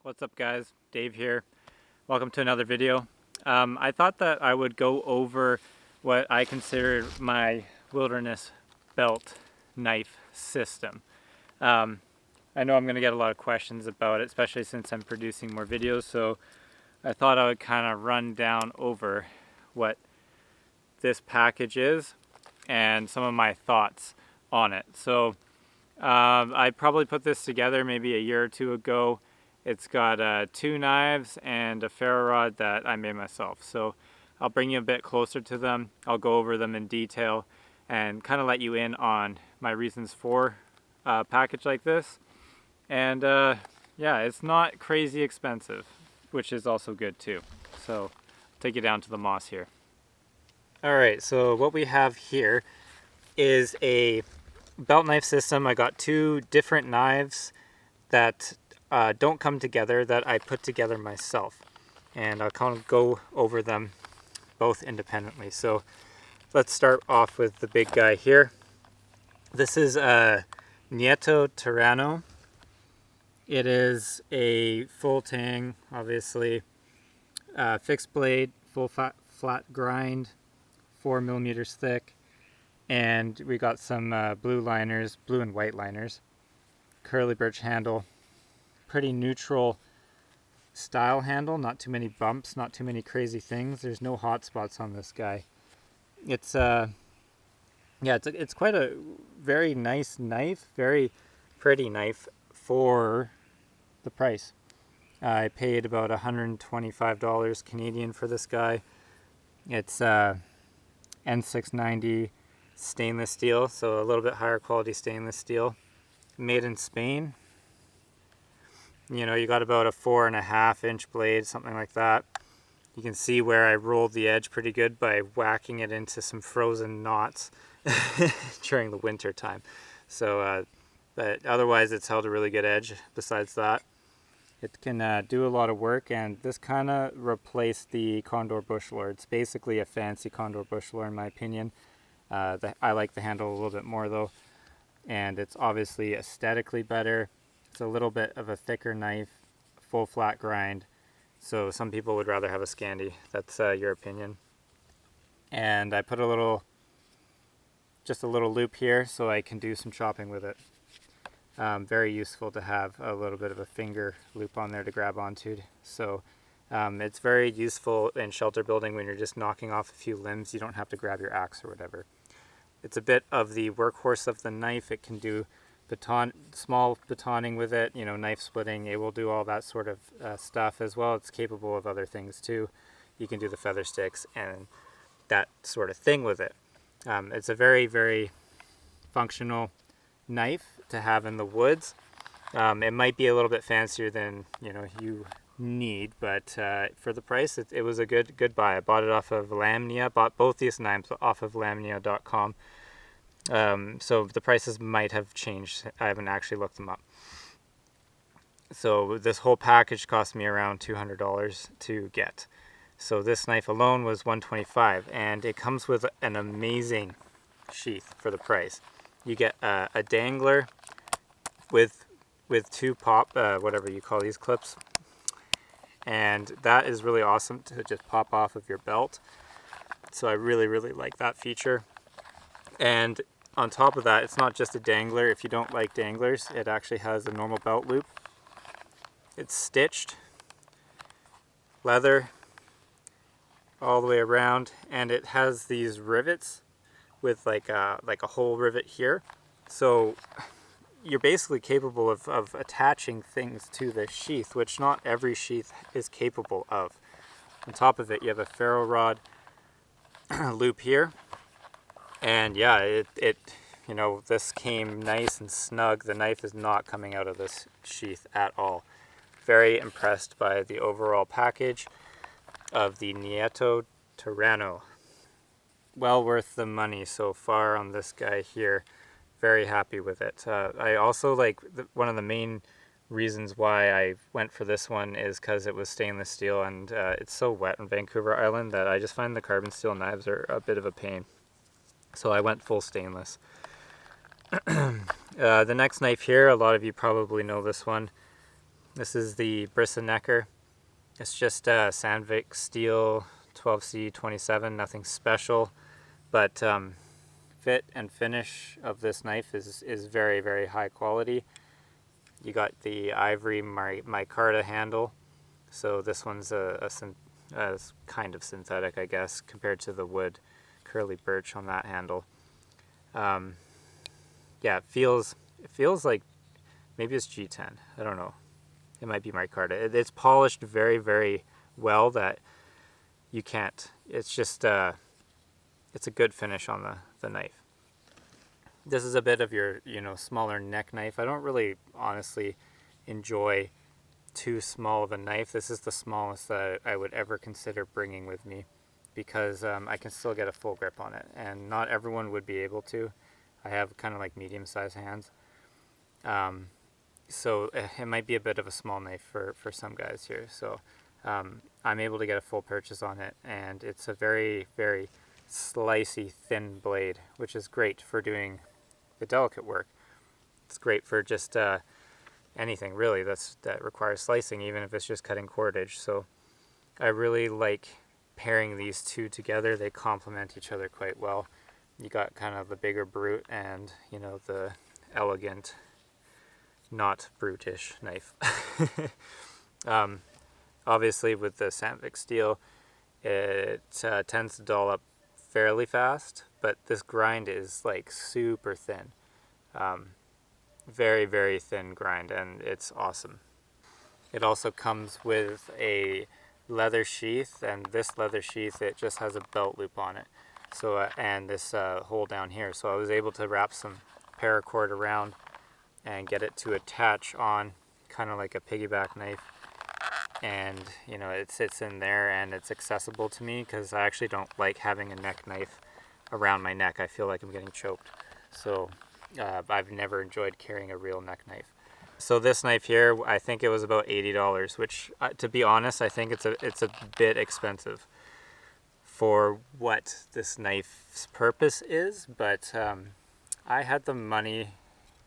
What's up guys, Dave here. Welcome to another video. I thought that I would go over what I consider my wilderness belt knife system. I know I'm going to get a lot of questions about it, especially since I'm producing more videos, so I thought I would kind of run down over what this package is and some of my thoughts on it. So I probably put this together maybe a year or two ago. It's got 2 knives and a ferro rod that I made myself. So I'll bring you a bit closer to them. I'll go over them in detail and kind of let you in on my reasons for a package like this. And yeah, it's not crazy expensive, which is also good too. So I'll take you down to the moss here. Alright, so what we have here is a belt knife system. I got 2 different knives that don't come together that I put together myself, and I'll kind of go over them both independently. So let's start off with the big guy here. This is a Nieto Terrano. It is a full tang, obviously, fixed blade, full flat grind, 4 millimeters thick, and we got some blue liners, blue and white liners, curly birch handle, pretty neutral style handle, not too many bumps, not too many crazy things. There's no hot spots on this guy. It's yeah, it's quite a very nice knife, very pretty knife for the price. I paid about $125 Canadian for this guy. It's N690 stainless steel, so a little bit higher quality stainless steel, made in Spain. You know, you got about a 4.5 inch blade, something like that. You can see where I rolled the edge pretty good by whacking it into some frozen knots during the winter time. So, but otherwise it's held a really good edge. Besides that, it can do a lot of work, and this kind of replaced the Condor Bush Lore. It's basically a fancy Condor Bush Lore in my opinion. I like the handle a little bit more though, and it's obviously aesthetically better. It's a little bit of a thicker knife, full flat grind, so some people would rather have a Scandi. That's your opinion. And I put just a little loop here so I can do some chopping with it. Very useful to have a little bit of a finger loop on there to grab onto. So it's very useful in shelter building when you're just knocking off a few limbs. You don't have to grab your axe or whatever. It's a bit of the workhorse of the knife. It can do small batoning with it, you know, knife splitting. It will do all that sort of stuff as well. It's capable of other things too. You can do the feather sticks and that sort of thing with it. It's a very, very functional knife to have in the woods. It might be a little bit fancier than you need, but for the price, it was a good buy. I bought it off of Lamnia. Bought both these knives off of Lamnia.com. So the prices might have changed. I haven't actually looked them up. So this whole package cost me around $200 to get. So this knife alone was $125, and it comes with an amazing sheath for the price. You get a dangler with 2 pop, whatever you call these clips, and that is really awesome to just pop off of your belt. So I really, really like that feature. And on top of that, it's not just a dangler. If you don't like danglers, it actually has a normal belt loop. It's stitched, leather, all the way around, and it has these rivets with like a hole rivet here. So you're basically capable of attaching things to this sheath, which not every sheath is capable of. On top of it, you have a ferro rod loop here. And yeah, this came nice and snug. The knife is not coming out of this sheath at all. Very impressed by the overall package of the Nieto Terrano. Well worth the money so far on this guy here. Very happy with it. I also one of the main reasons why I went for this one is because it was stainless steel, and it's so wet on Vancouver Island that I just find the carbon steel knives are a bit of a pain. So I went full stainless. The next knife here, a lot of you probably know this one. This is the Brisa Necker. It's just a Sandvik steel 12C27, nothing special, but fit and finish of this knife is very, very high quality. You got the ivory micarta handle, so this one's a kind of synthetic, I guess, compared to the wood curly birch on that handle. Yeah, it feels like maybe it's G10. I don't know. It might be micarta. It's polished very, very well that you can't. It's just it's a good finish on the knife. This is a bit of your smaller neck knife. I don't really honestly enjoy too small of a knife. This is the smallest that I would ever consider bringing with me, because I can still get a full grip on it, and not everyone would be able to. I have kind of like medium-sized hands, so it might be a bit of a small knife for some guys here. So I'm able to get a full purchase on it, and it's a very, very slicey, thin blade, which is great for doing the delicate work. It's great for just anything really that requires slicing, even if it's just cutting cordage. So I really like pairing these two together. They complement each other quite well. You got kind of the bigger brute and the elegant, not brutish knife. Obviously with the Sandvik steel, it tends to dull up fairly fast, but this grind is like super thin. Very, very thin grind, and it's awesome. It also comes with a leather sheath, and this leather sheath, it just has a belt loop on it. So and this hole down here, so I was able to wrap some paracord around and get it to attach on, kind of like a piggyback knife. And it sits in there, and it's accessible to me because I actually don't like having a neck knife around my neck. I feel like I'm getting choked. So I've never enjoyed carrying a real neck knife. So this knife here, I think it was about $80, which to be honest, I think it's a bit expensive for what this knife's purpose is. But I had the money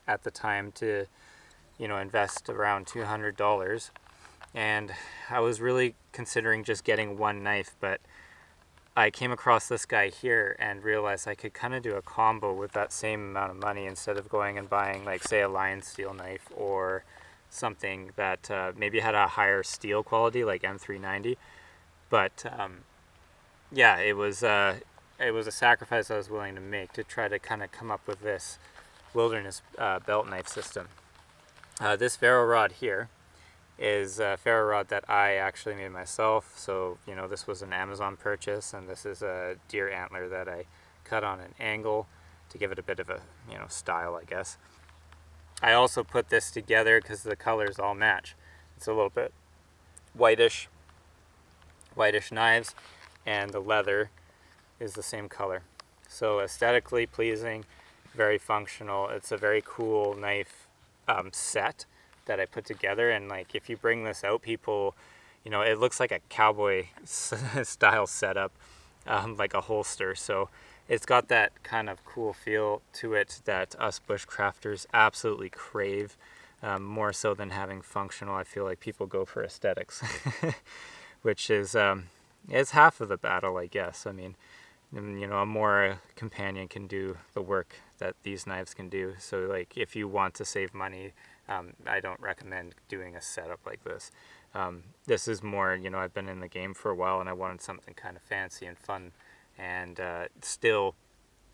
at the time to invest around $200, and I was really considering just getting one knife, but I came across this guy here and realized I could kind of do a combo with that same amount of money, instead of going and buying, like, say, a lion steel knife or something that maybe had a higher steel quality, like M390. But yeah, it was a sacrifice I was willing to make to try to kind of come up with this wilderness belt knife system. This ferro rod here is a ferro rod that I actually made myself. So this was an Amazon purchase, and this is a deer antler that I cut on an angle to give it a bit of a style, I guess. I also put this together because the colors all match. It's a little bit whitish knives, and the leather is the same color. So aesthetically pleasing, very functional. It's a very cool knife set that I put together, and like, if you bring this out, people, it looks like a cowboy style setup, like a holster. So it's got that kind of cool feel to it that us bushcrafters absolutely crave, more so than having functional. I feel like people go for aesthetics, which is it's half of the battle, I guess. I mean, a more companion can do the work that these knives can do. So like, if you want to save money, I don't recommend doing a setup like this. This is more, I've been in the game for a while, and I wanted something kind of fancy and fun, and still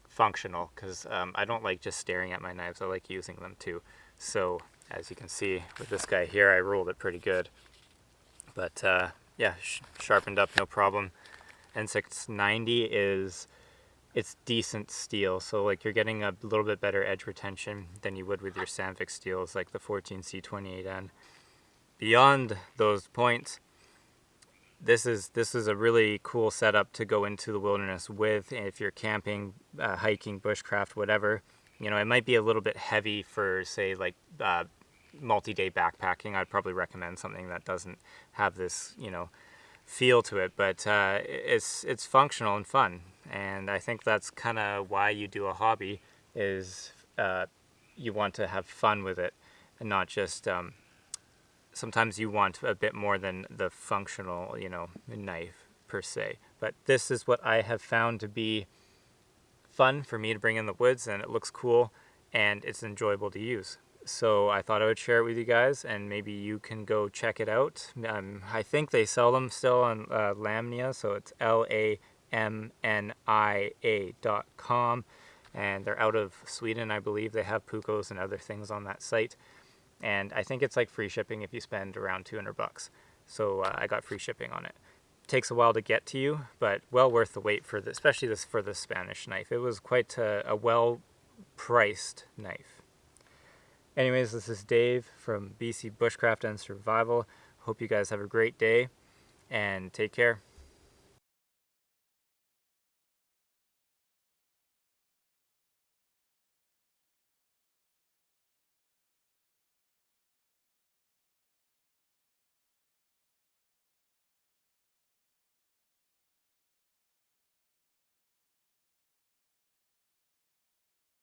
functional, because I don't like just staring at my knives. I like using them too. So as you can see with this guy here, I ruled it pretty good. But yeah, sharpened up no problem. N690 it's decent steel, so like, you're getting a little bit better edge retention than you would with your Sandvik steels, like the 14C28N. Beyond those points, this is a really cool setup to go into the wilderness with. If you're camping, hiking, bushcraft, whatever, it might be a little bit heavy for, say, like multi-day backpacking. I'd probably recommend something that doesn't have this feel to it, but it's functional and fun. And I think that's kind of why you do a hobby, is you want to have fun with it, and not just sometimes you want a bit more than the functional, you know, knife per se. But this is what I have found to be fun for me to bring in the woods, and it looks cool and it's enjoyable to use. So I thought I would share it with you guys, and maybe you can go check it out. I think they sell them still on Lamnia, so it's LAMNIA.com, and they're out of Sweden, I believe. They have Pucos and other things on that site, and I think it's like free shipping if you spend around 200 bucks. So I got free shipping on it. Takes a while to get to you, but well worth the wait for this, especially this for the Spanish knife. It was quite a well-priced knife. Anyways, this is Dave from BC Bushcraft and Survival. Hope you guys have a great day, and take care.